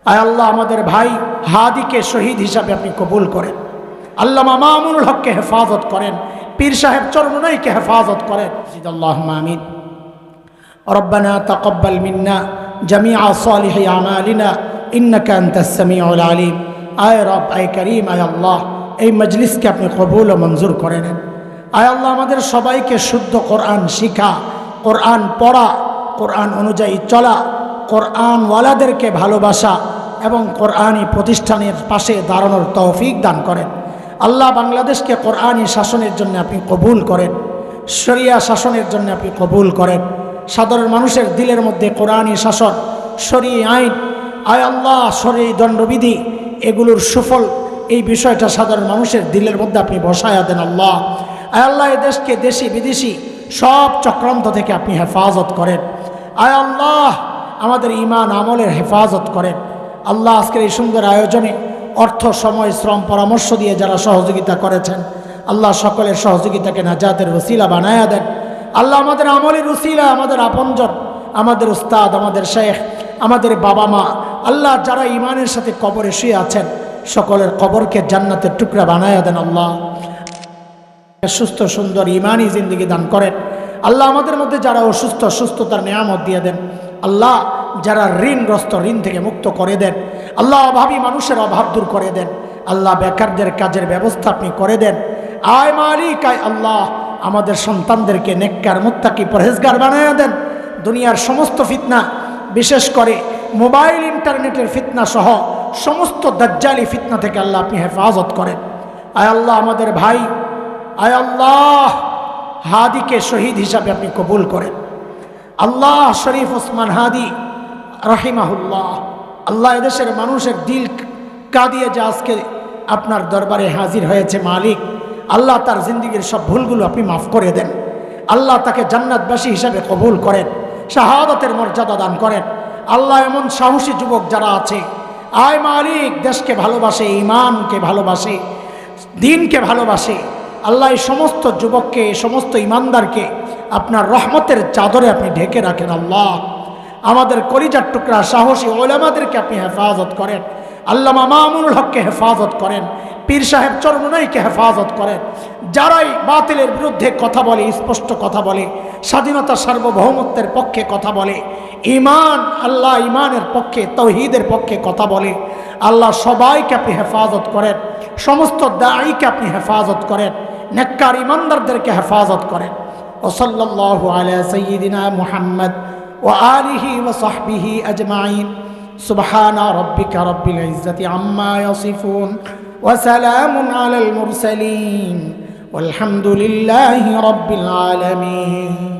আয় আল্লাহ আমাদের ভাই হাদিকে শহীদ হিসাবে আপনি কবুল করেন। আল্লামা মামুনুল হককে হেফাজত করেন, পীর সাহেব চরমনাইকে হেফাজত করেন। আল্লাহুম্মা আমিন। রব্বানা তাকাব্বাল মিন্না জামিআ সালিহি আমালিনা ইন্নাকা আনতাস সামিউল আলিম। আয় রব, আয় করিম, আয় আল্লাহ এই মজলিসকে আপনি কবুল ও মঞ্জুর করে নেন। আয় আল্লাহ আমাদের সবাইকে শুদ্ধ কোরআন শিখা, কোরআন পড়া, কোরআন অনুযায়ী চলা, কোরআনওয়ালাদেরকে ভালোবাসা এবং কোরআনী প্রতিষ্ঠানের পাশে দাঁড়ানোর তৌফিক দান করেন। আল্লাহ বাংলাদেশকে কোরআনী শাসনের জন্য আপনি কবুল করেন, শরিয়া শাসনের জন্য আপনি কবুল করেন। সাধারণ মানুষের দিলের মধ্যে কোরআনী শাসন, শরীয়ী আইন, আয় আল্লাহ শরীয়ী দণ্ডবিধি, এগুলোর সুফল এই বিষয়টা সাধারণ মানুষের দিলের মধ্যে আপনি বসায়া দেন। আল্লাহ আয় আল্লাহ এই দেশকে দেশি বিদেশি সব চক্রান্ত থেকে আপনি হেফাজত করেন। আয় আল্লাহ আমাদের ঈমান আমলের হেফাজত করেন। আল্লাহ আজকের এই সুন্দর আয়োজনে অর্থ, সময়, শ্রম, পরামর্শ দিয়ে যারা সহযোগিতা করেছেন, আল্লাহ সকলের সহযোগিতাকে নাজাতের ওসিলা বানায়া দেন। আল্লাহ আমাদের আমলের ওসিলা, আমাদের আপনজন, আমাদের উস্তাদ, আমাদের শেখ, আমাদের বাবা মা, আল্লাহ যারা ঈমানের সাথে কবরে শুয়ে আছেন সকলের কবরকে জান্নাতের টুকরা বানায়া দেন। আল্লাহ সুস্থ সুন্দর ঈমানি জিন্দেগি দান করেন। আল্লাহ আমাদের মধ্যে যারা অসুস্থ, সুস্থতার নিয়ামত দিয়ে দেন। আল্লাহ যারা ঋণগ্রস্ত, ঋণ থেকে মুক্ত করে দেন। আল্লাহ অভাবী মানুষের অভাব দূর করে দেন। আল্লাহ বেকারদের কাজের ব্যবস্থা আপনি করে দেন। আয় মালিক, আয় আল্লাহ আমাদের সন্তানদেরকে নেককার, মুত্তাকি, পরহেজগার বানায়া দেন। দুনিয়ার সমস্ত ফিতনা, বিশেষ করে মোবাইল ইন্টারনেটের ফিতনা সহ সমস্ত দাজ্জালি ফিতনা থেকে আল্লাহ আপনি হেফাজত করেন। আয় আল্লাহ আমাদের ভাই, আয় আল্লাহ হাদিকে শহীদ হিসাবে আপনি কবুল করেন। আল্লাহ শরীফ ওসমান হাদি রাহিমাহুল্লাহ, আল্লাহ এদেশের মানুষের দিল কাঁদিয়ে যে আজকে আপনার দরবারে হাজির হয়েছে মালিক, আল্লাহ তার জিন্দিগির সব ভুলগুলো আপনি মাফ করে দেন। আল্লাহ তাকে জান্নাতবাসী হিসাবে কবুল করেন, শাহাদাতের মর্যাদা দান করেন। আল্লাহ এমন সাহসী যুবক যারা আছে, আয় মালিক দেশকে ভালোবাসে, ইমানকে ভালোবাসে, দিনকে ভালোবাসে, আল্লাহ এই সমস্ত যুবককে, এই সমস্ত ইমানদারকে আপনার রহমতের চাদরে আপনি ঢেকে রাখেন। আল্লাহ আমাদের কলিজার টুকরা সাহসী ওলামাদেরকে আপনি হেফাজত করেন। আল্লামা মামুনুল হককে হেফাজত করেন, পীর সাহেব চরমনাইকে হেফাজত করেন। যারাই বাতিলের বিরুদ্ধে কথা বলে, স্পষ্ট কথা বলে, স্বাধীনতা সার্বভৌমত্বের পক্ষে কথা বলে, ঈমান, আল্লাহ ঈমানের পক্ষে, তাওহীদের পক্ষে কথা বলে, আল্লাহ সবাইকে আপনি হেফাজত করেন। সমস্ত দাঈকে আপনি হেফাজত করেন, নেককার ঈমানদারদেরকে হেফাজত করেন। ওয়া সাল্লাল্লাহু আলা সাইয়্যিদিনা মুহাম্মদ ওয়া আলিহি ওয়া সাহবিহি আজমাইন। সুবহানা রাব্বিকা রাব্বিল ইজ্জাতি আম্মা ইয়াসিফুন ওয়া সালামুন আলাল মুরসালিন ওয়ালহামদুলিল্লাহি রাব্বিল আলামিন।